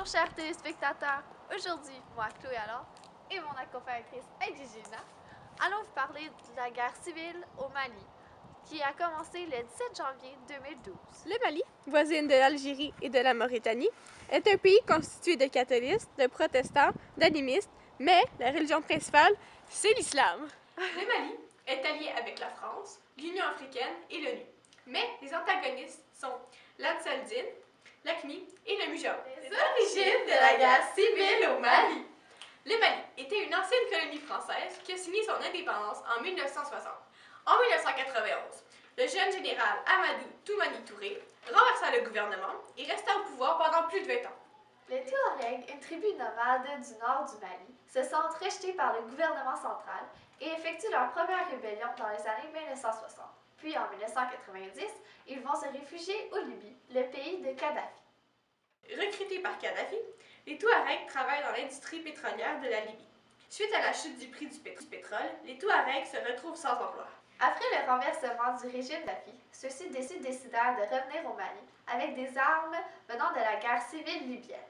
Bonjour chers téléspectateurs, aujourd'hui moi Chloé Allard et mon accompagnatrice Gina allons vous parler de la guerre civile au Mali qui a commencé le 17 janvier 2012. Le Mali, voisine de l'Algérie et de la Mauritanie, est un pays constitué de catholiques, de protestants, d'animistes, mais la religion principale, c'est l'islam. Le Mali est allié avec la France, l'Union africaine et l'ONU. Mais les antagonistes sont l'Ansaldine, l'AQMI et le MUJA. Les origines de la guerre civile au Mali. Le Mali était une ancienne colonie française qui a signé son indépendance en 1960. En 1991, le jeune général Amadou Toumani Touré renversa le gouvernement et resta au pouvoir pendant plus de 20 ans. Les Touaregs, une tribu nomade du nord du Mali, se sentent rejetés par le gouvernement central et effectuent leur première rébellion dans les années 1960. Puis en 1990, ils vont se réfugier au Libye, le pays de Kadhafi. Recrutés par Kadhafi, les Touaregs travaillent dans l'industrie pétrolière de la Libye. Suite à la chute du prix du pétrole, les Touaregs se retrouvent sans emploi. Après le renversement du régime Kadhafi, ceux-ci décidèrent de revenir au Mali avec des armes venant de la guerre civile libyenne.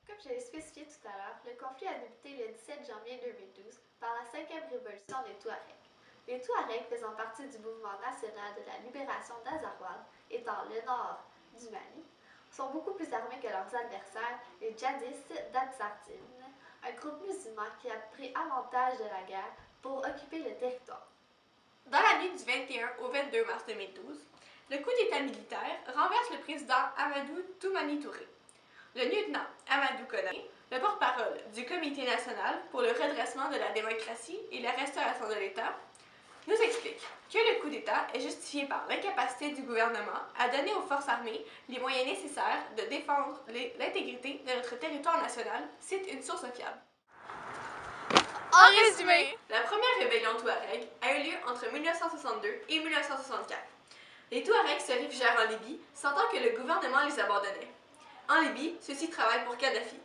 Comme je l'ai spécifié tout à l'heure, le conflit a débuté le 17 janvier 2012 par la 5e révolution des Touaregs. Les Touaregs, faisant partie du mouvement national de la libération d'Azawad, étant le nord du Mali, sont beaucoup plus armés que leurs adversaires, les djihadistes d'Ansar-Dine, un groupe musulman qui a pris avantage de la guerre pour occuper le territoire. Dans la nuit du 21 au 22 mars 2012, le coup d'État militaire renverse le président Amadou Toumani Touré. Le lieutenant Amadou Konaté, le porte-parole du Comité national pour le redressement de la démocratie et la restauration de l'État, nous explique que le coup d'État est justifié par l'incapacité du gouvernement à donner aux forces armées les moyens nécessaires de défendre l'intégrité de notre territoire national, cite une source fiable. En résumé, la première rébellion Touareg a eu lieu entre 1962 et 1964. Les Touaregs se réfugièrent en Libye, sentant que le gouvernement les abandonnait. En Libye, ceux-ci travaillent pour Kadhafi.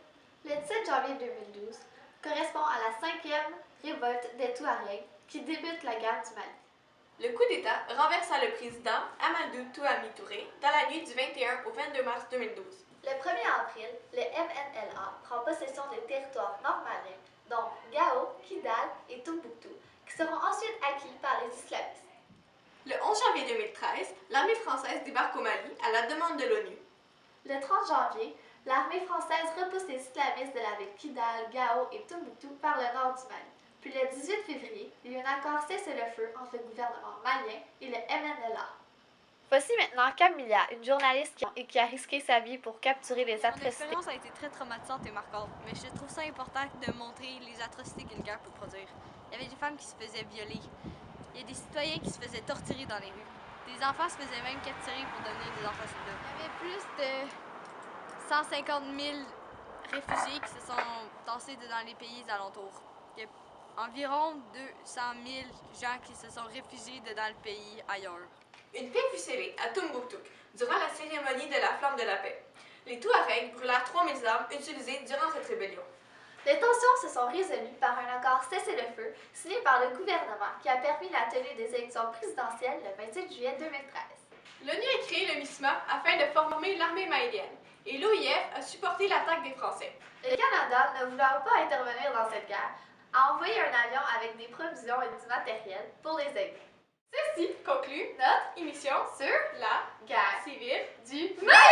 Le 17 janvier 2012 correspond à la 5e révolte des Touaregs qui débute la guerre du Mali. Le coup d'État renversa le président Amadou Toumani Touré dans la nuit du 21 au 22 mars 2012. Le 1er avril, le MNLA prend possession des territoires nord-maliens, dont Gao, Kidal et Tombouctou, qui seront ensuite acquis par les islamistes. Le 11 janvier 2013, l'armée française débarque au Mali à la demande de l'ONU. Le 30 janvier, l'armée française repousse les islamistes de la ville Kidal, Gao et Tombouctou par le nord du Mali. Puis le 18 février, il y a eu un accord cessez-le-feu entre le gouvernement malien et le MNLA. Voici maintenant Camilla, une journaliste qui a risqué sa vie pour capturer les atrocités. Mon expérience a été très traumatisante et marquante, mais je trouve ça important de montrer les atrocités qu'une guerre peut produire. Il y avait des femmes qui se faisaient violer, il y a des citoyens qui se faisaient torturer dans les rues, des enfants se faisaient même capturer pour devenir des enfants soldats. Il y avait plus de 150 000 réfugiés qui se sont tassés dans les pays alentours. Il y a environ 200 000 gens qui se sont réfugiés dans le pays ailleurs. Une paix fut scellée à Tombouctou durant la cérémonie de la flamme de la paix. Les Touaregs brûlèrent 3000 armes utilisées durant cette rébellion. Les tensions se sont résolues par un accord cessez-le-feu signé par le gouvernement qui a permis la tenue des élections présidentielles le 27 juillet 2013. L'ONU a créé le MISMA afin de former l'armée malienne et l'OIF a supporté l'attaque des Français. Le Canada, ne voulant pas intervenir dans cette guerre, a envoyé un avion avec des provisions et du matériel pour les aider. Ceci conclut Notre émission sur la guerre civile du Mali.